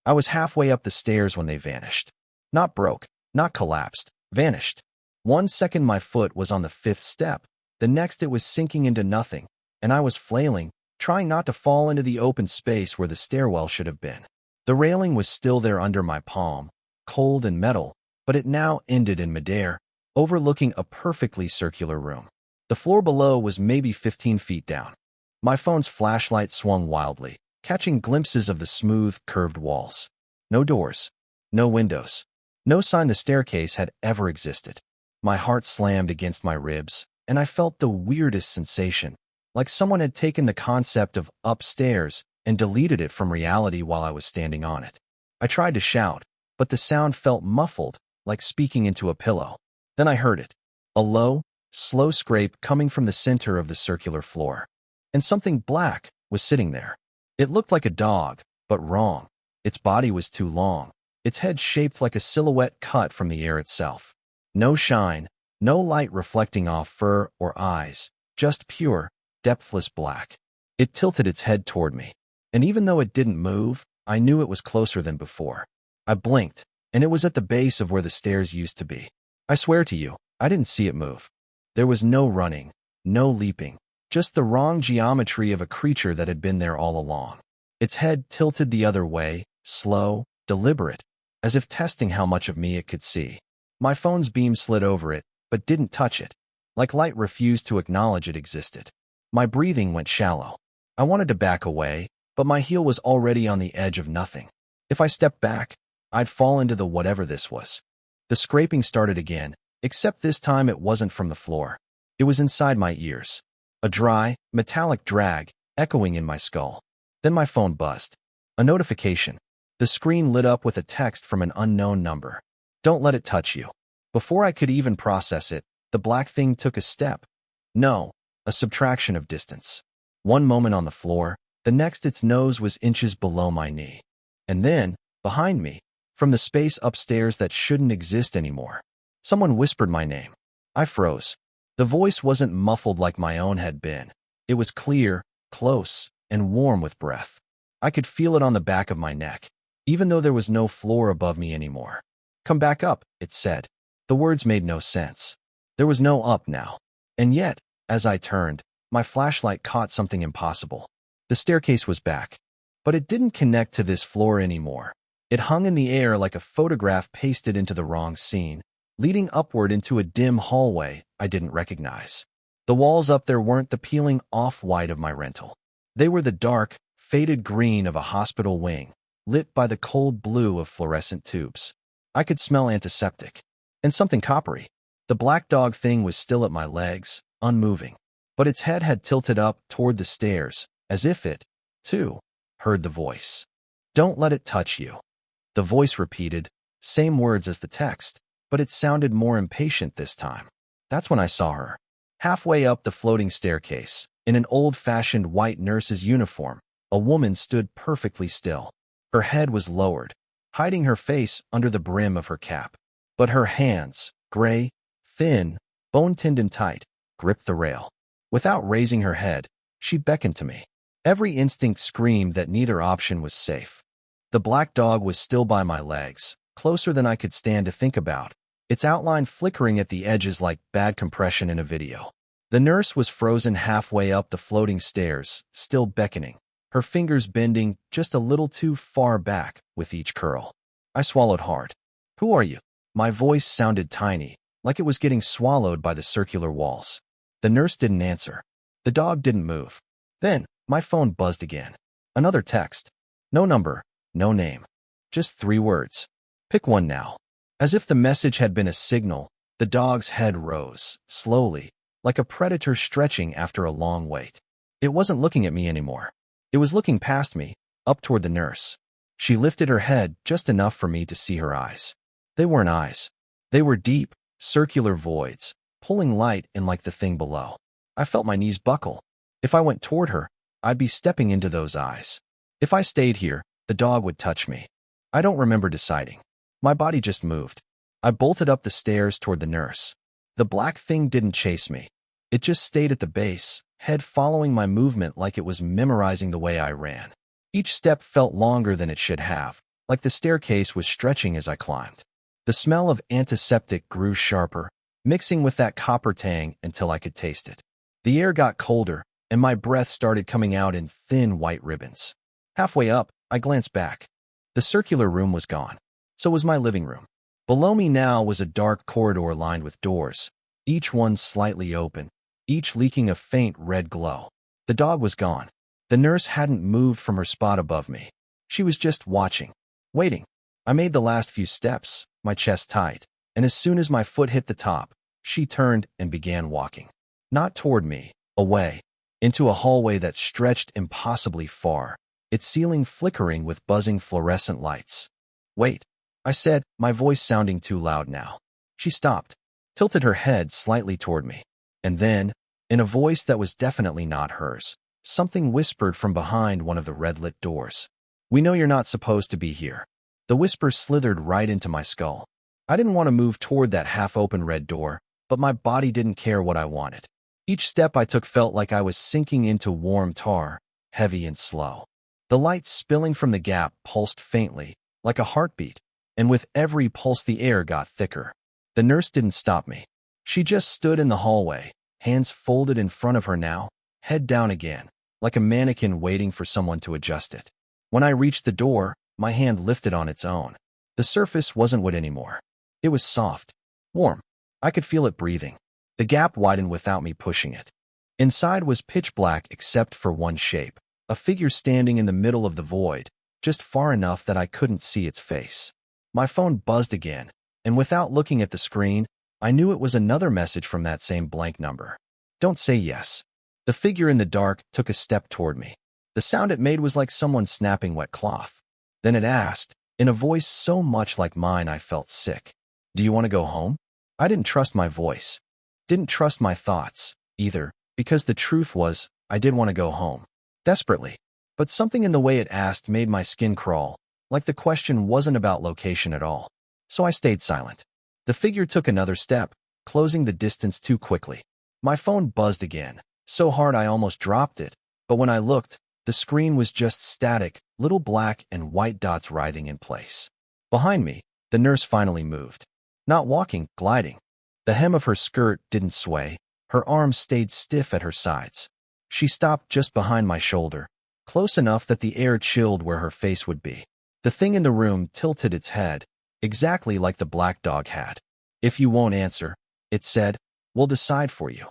I was halfway up the stairs when they vanished. Not broke, not collapsed, vanished. 1 second my foot was on the 5th step, the next it was sinking into nothing, and I was flailing, trying not to fall into the open space where the stairwell should have been. The railing was still there under my palm, cold and metal, but it now ended in midair, overlooking a perfectly circular room. The floor below was maybe 15 feet down. My phone's flashlight swung wildly, catching glimpses of the smooth, curved walls. No doors, no windows, no sign the staircase had ever existed. My heart slammed against my ribs, and I felt the weirdest sensation, like someone had taken the concept of upstairs and deleted it from reality while I was standing on it. I tried to shout, but the sound felt muffled, like speaking into a pillow. Then I heard it, a low, slow scrape coming from the center of the circular floor. And something black was sitting there. It looked like a dog, but wrong. Its body was too long, its head shaped like a silhouette cut from the air itself. No shine, no light reflecting off fur or eyes, just pure, depthless black. It tilted its head toward me, and even though it didn't move, I knew it was closer than before. I blinked, and it was at the base of where the stairs used to be. I swear to you, I didn't see it move. There was no running, no leaping, just the wrong geometry of a creature that had been there all along. Its head tilted the other way, slow, deliberate, as if testing how much of me it could see. My phone's beam slid over it, but didn't touch it, like light refused to acknowledge it existed. My breathing went shallow. I wanted to back away, but my heel was already on the edge of nothing. If I stepped back, I'd fall into the whatever this was. The scraping started again, except this time it wasn't from the floor. It was inside my ears. A dry, metallic drag, echoing in my skull. Then my phone buzzed. A notification. The screen lit up with a text from an unknown number. Don't let it touch you. Before I could even process it, the black thing took a step. No, a subtraction of distance. One moment on the floor, the next its nose was inches below my knee. And then, behind me, from the space upstairs that shouldn't exist anymore, someone whispered my name. I froze. The voice wasn't muffled like my own had been. It was clear, close, and warm with breath. I could feel it on the back of my neck, even though there was no floor above me anymore. Come back up, it said. The words made no sense. There was no up now. And yet, as I turned, my flashlight caught something impossible. The staircase was back, but it didn't connect to this floor anymore. It hung in the air like a photograph pasted into the wrong scene, leading upward into a dim hallway I didn't recognize. The walls up there weren't the peeling off-white of my rental. They were the dark, faded green of a hospital wing, lit by the cold blue of fluorescent tubes. I could smell antiseptic, and something coppery. The black dog thing was still at my legs, unmoving, but its head had tilted up toward the stairs, as if it, too, heard the voice. Don't let it touch you. The voice repeated, same words as the text, but it sounded more impatient this time. That's when I saw her. Halfway up the floating staircase, in an old-fashioned white nurse's uniform, a woman stood perfectly still. Her head was lowered, hiding her face under the brim of her cap. But her hands, gray, thin, bone-tinned and tight, gripped the rail. Without raising her head, she beckoned to me. Every instinct screamed that neither option was safe. The black dog was still by my legs, closer than I could stand to think about, its outline flickering at the edges like bad compression in a video. The nurse was frozen halfway up the floating stairs, still beckoning, her fingers bending just a little too far back with each curl. I swallowed hard. Who are you? My voice sounded tiny, like it was getting swallowed by the circular walls. The nurse didn't answer. The dog didn't move. Then, my phone buzzed again. Another text. No number, no name. Just 3 words. Pick one now. As if the message had been a signal, the dog's head rose, slowly, like a predator stretching after a long wait. It wasn't looking at me anymore. It was looking past me, up toward the nurse. She lifted her head just enough for me to see her eyes. They weren't eyes. They were deep, circular voids, pulling light in like the thing below. I felt my knees buckle. If I went toward her, I'd be stepping into those eyes. If I stayed here, the dog would touch me. I don't remember deciding. My body just moved. I bolted up the stairs toward the nurse. The black thing didn't chase me. It just stayed at the base, head following my movement like it was memorizing the way I ran. Each step felt longer than it should have, like the staircase was stretching as I climbed. The smell of antiseptic grew sharper, mixing with that copper tang until I could taste it. The air got colder, and my breath started coming out in thin white ribbons. Halfway up, I glanced back. The circular room was gone. So was my living room. Below me now was a dark corridor lined with doors, each one slightly open, each leaking a faint red glow. The dog was gone. The nurse hadn't moved from her spot above me. She was just watching, waiting. I made the last few steps, my chest tight, and as soon as my foot hit the top, she turned and began walking. Not toward me, away, into a hallway that stretched impossibly far, its ceiling flickering with buzzing fluorescent lights. "Wait," I said, my voice sounding too loud now. She stopped, tilted her head slightly toward me, and then, in a voice that was definitely not hers, something whispered from behind one of the red-lit doors. "We know you're not supposed to be here." The whisper slithered right into my skull. I didn't want to move toward that half-open red door, but my body didn't care what I wanted. Each step I took felt like I was sinking into warm tar, heavy and slow. The light spilling from the gap pulsed faintly, like a heartbeat, and with every pulse the air got thicker. The nurse didn't stop me. She just stood in the hallway, hands folded in front of her now, head down again, like a mannequin waiting for someone to adjust it. When I reached the door, my hand lifted on its own. The surface wasn't wood anymore. It was soft, warm. I could feel it breathing. The gap widened without me pushing it. Inside was pitch black except for one shape, a figure standing in the middle of the void, just far enough that I couldn't see its face. My phone buzzed again, and without looking at the screen, I knew it was another message from that same blank number. "Don't say yes." The figure in the dark took a step toward me. The sound it made was like someone snapping wet cloth. Then it asked, in a voice so much like mine I felt sick, "Do you want to go home?" I didn't trust my voice. Didn't trust my thoughts, either, because the truth was, I did want to go home. Desperately. But something in the way it asked made my skin crawl, like the question wasn't about location at all. So I stayed silent. The figure took another step, closing the distance too quickly. My phone buzzed again, so hard I almost dropped it, but when I looked, the screen was just static, little black and white dots writhing in place. Behind me, the nurse finally moved. Not walking, gliding. The hem of her skirt didn't sway. Her arms stayed stiff at her sides. She stopped just behind my shoulder, close enough that the air chilled where her face would be. The thing in the room tilted its head, exactly like the black dog had. "If you won't answer," it said, "we'll decide for you."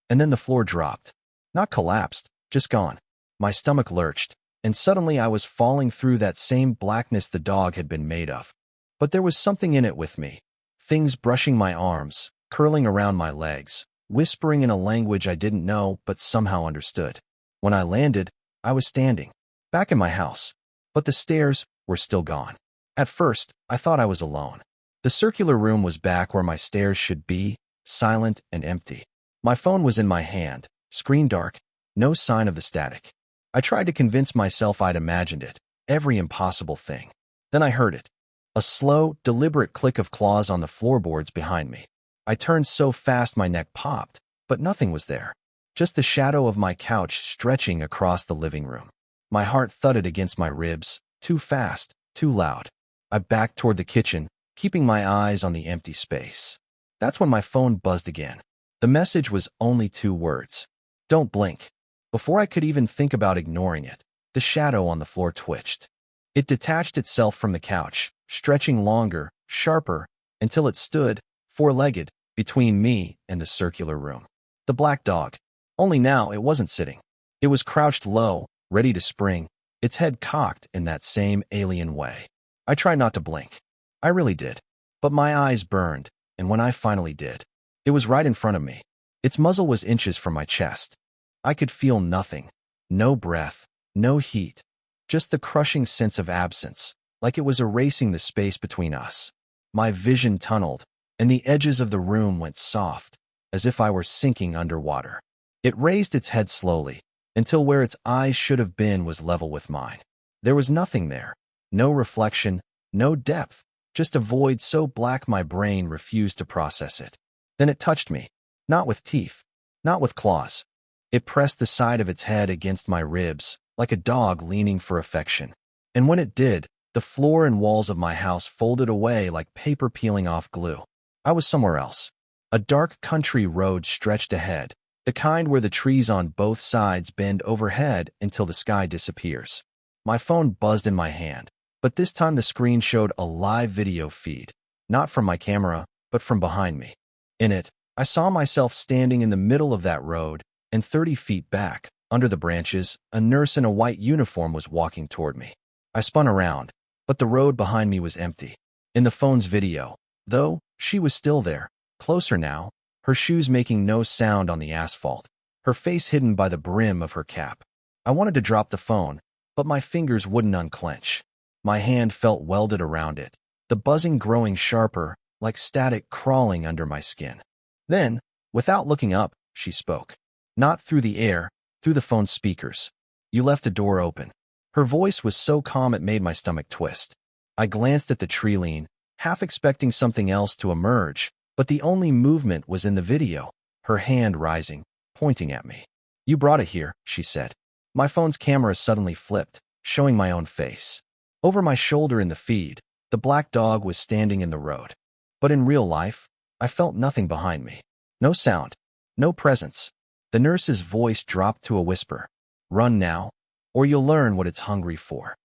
And then the floor dropped. Not collapsed, just gone. My stomach lurched, and suddenly I was falling through that same blackness the dog had been made of. But there was something in it with me. Things brushing my arms, curling around my legs, whispering in a language I didn't know but somehow understood. When I landed, I was standing, back in my house, but the stairs were still gone. At first, I thought I was alone. The circular room was back where my stairs should be, silent and empty. My phone was in my hand, screen dark, no sign of the static. I tried to convince myself I'd imagined it, every impossible thing. Then I heard it. A slow, deliberate click of claws on the floorboards behind me. I turned so fast my neck popped, but nothing was there. Just the shadow of my couch stretching across the living room. My heart thudded against my ribs, too fast, too loud. I backed toward the kitchen, keeping my eyes on the empty space. That's when my phone buzzed again. The message was only 2 words. "Don't blink." Before I could even think about ignoring it, the shadow on the floor twitched. It detached itself from the couch, stretching longer, sharper, until it stood, 4-legged, between me and the circular room. The black dog. Only now it wasn't sitting. It was crouched low, ready to spring, its head cocked in that same alien way. I tried not to blink. I really did. But my eyes burned, and when I finally did, it was right in front of me. Its muzzle was inches from my chest. I could feel nothing. No breath, no heat. Just the crushing sense of absence, like it was erasing the space between us. My vision tunneled, and the edges of the room went soft, as if I were sinking underwater. It raised its head slowly, until where its eyes should have been was level with mine. There was nothing there. No reflection, no depth, just a void so black my brain refused to process it. Then it touched me, not with teeth, not with claws. It pressed the side of its head against my ribs, like a dog leaning for affection. And when it did, The floor and walls of my house folded away like paper peeling off glue. I was somewhere else. A dark country road stretched ahead, the kind where the trees on both sides bend overhead until the sky disappears. My phone buzzed in my hand, but this time the screen showed a live video feed, not from my camera, but from behind me. In it, I saw myself standing in the middle of that road, and 30 feet back, under the branches, a nurse in a white uniform was walking toward me. I spun around, but the road behind me was empty. In the phone's video, though, she was still there, closer now, her shoes making no sound on the asphalt, her face hidden by the brim of her cap. I wanted to drop the phone, but my fingers wouldn't unclench. My hand felt welded around it, the buzzing growing sharper, like static crawling under my skin. Then, without looking up, she spoke. Not through the air, through the phone's speakers. "You left the door open." Her voice was so calm it made my stomach twist. I glanced at the tree lean, half expecting something else to emerge, but the only movement was in the video, her hand rising, pointing at me. "You brought it here," she said. My phone's camera suddenly flipped, showing my own face. Over my shoulder in the feed, the black dog was standing in the road. But in real life, I felt nothing behind me. No sound, no presence. The nurse's voice dropped to a whisper. "Run now, or you'll learn what it's hungry for."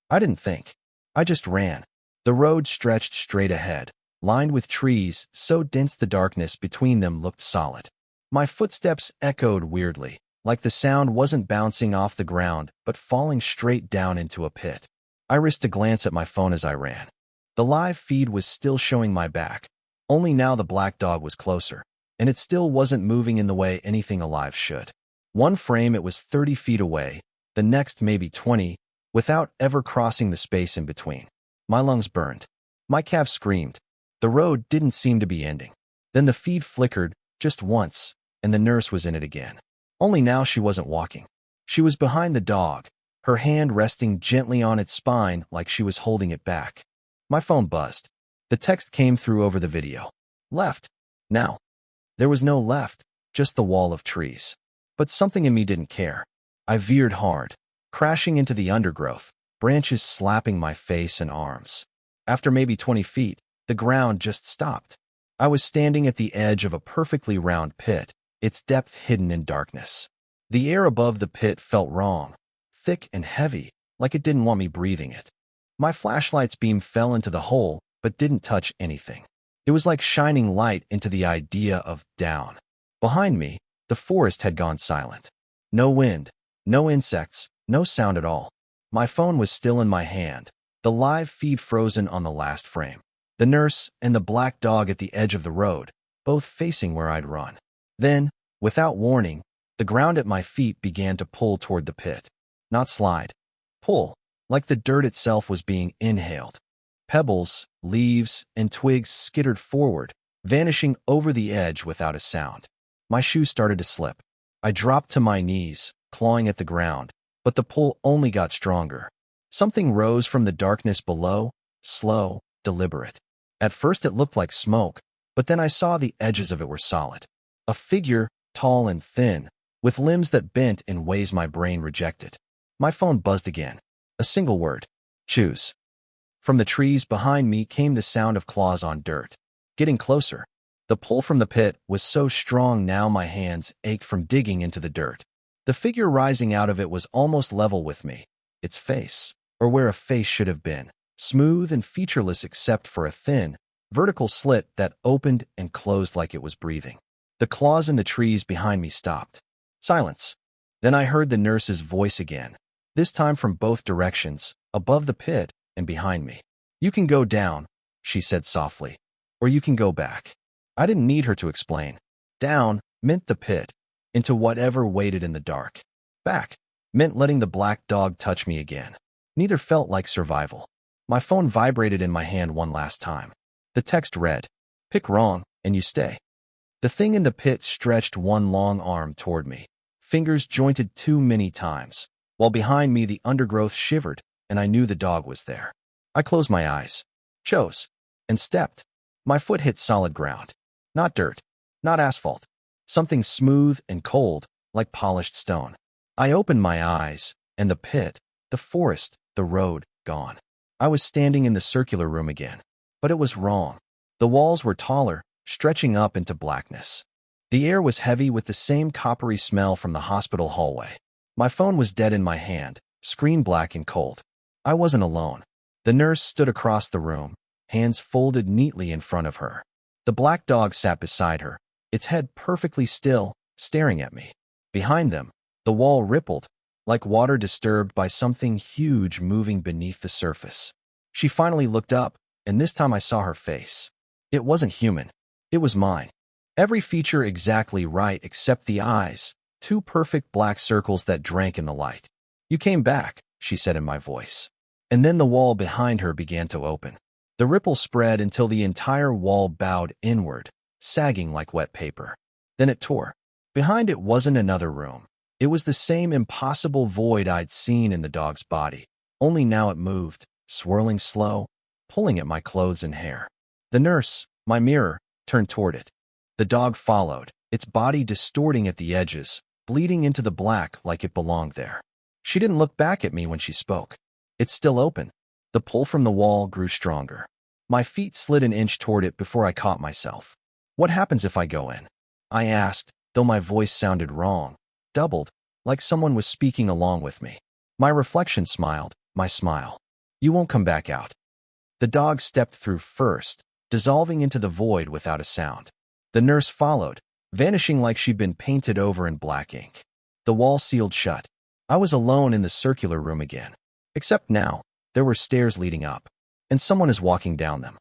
I didn't think. I just ran. The road stretched straight ahead, lined with trees so dense the darkness between them looked solid. My footsteps echoed weirdly, like the sound wasn't bouncing off the ground but falling straight down into a pit. I risked a glance at my phone as I ran. The live feed was still showing my back, only now the black dog was closer, and it still wasn't moving in the way anything alive should. One frame it was 30 feet away, the next maybe 20, without ever crossing the space in between. My lungs burned. My calf screamed. The road didn't seem to be ending. Then the feed flickered, just once, and the nurse was in it again. Only now she wasn't walking. She was behind the dog, her hand resting gently on its spine like she was holding it back. My phone buzzed. The text came through over the video. "Left. Now." There was no left, just the wall of trees. But something in me didn't care. I veered hard, crashing into the undergrowth, branches slapping my face and arms. After maybe 20 feet, the ground just stopped. I was standing at the edge of a perfectly round pit, its depth hidden in darkness. The air above the pit felt wrong, thick and heavy, like it didn't want me breathing it. My flashlight's beam fell into the hole, but didn't touch anything. It was like shining light into the idea of down. Behind me, the forest had gone silent. No wind, no insects, no sound at all. My phone was still in my hand, the live feed frozen on the last frame. The nurse and the black dog at the edge of the road, both facing where I'd run. Then, without warning, the ground at my feet began to pull toward the pit. Not slide. Pull, like the dirt itself was being inhaled. Pebbles, leaves, and twigs skittered forward, vanishing over the edge without a sound. My shoes started to slip. I dropped to my knees, clawing at the ground, but the pull only got stronger. Something rose from the darkness below, slow, deliberate. At first it looked like smoke, but then I saw the edges of it were solid. A figure, tall and thin, with limbs that bent in ways my brain rejected. My phone buzzed again. A single word. "Choose." From the trees behind me came the sound of claws on dirt. Getting closer. The pull from the pit was so strong now my hands ached from digging into the dirt. The figure rising out of it was almost level with me. Its face, or where a face should have been, smooth and featureless except for a thin, vertical slit that opened and closed like it was breathing. The claws in the trees behind me stopped. Silence. Then I heard the nurse's voice again, this time from both directions, above the pit and behind me. "You can go down," she said softly, "or you can go back." I didn't need her to explain. Down meant the pit, into whatever waited in the dark. Back meant letting the black dog touch me again. Neither felt like survival. My phone vibrated in my hand one last time. The text read, "Pick wrong, and you stay." The thing in the pit stretched one long arm toward me, fingers jointed too many times, while behind me the undergrowth shivered, and I knew the dog was there. I closed my eyes, chose, and stepped. My foot hit solid ground. Not dirt, not asphalt. Something smooth and cold, like polished stone. I opened my eyes, and the pit, the forest, the road, gone. I was standing in the circular room again. But it was wrong. The walls were taller, stretching up into blackness. The air was heavy with the same coppery smell from the hospital hallway. My phone was dead in my hand, screen black and cold. I wasn't alone. The nurse stood across the room, hands folded neatly in front of her. The black dog sat beside her, its head perfectly still, staring at me. Behind them, the wall rippled, like water disturbed by something huge moving beneath the surface. She finally looked up, and this time I saw her face. It wasn't human. It was mine. Every feature exactly right except the eyes, two perfect black circles that drank in the light. "You came back," she said in my voice. And then the wall behind her began to open. The ripple spread until the entire wall bowed inward, sagging like wet paper. Then it tore. Behind it wasn't another room. It was the same impossible void I'd seen in the dog's body, only now it moved, swirling slow, pulling at my clothes and hair. The nurse, my mirror, turned toward it. The dog followed, its body distorting at the edges, bleeding into the black like it belonged there. She didn't look back at me when she spoke. "It's still open." The pull from the wall grew stronger. My feet slid an inch toward it before I caught myself. "What happens if I go in?" I asked, though my voice sounded wrong, doubled, like someone was speaking along with me. My reflection smiled, my smile. "You won't come back out." The dog stepped through first, dissolving into the void without a sound. The nurse followed, vanishing like she'd been painted over in black ink. The wall sealed shut. I was alone in the circular room again. Except now, there were stairs leading up, and someone is walking down them.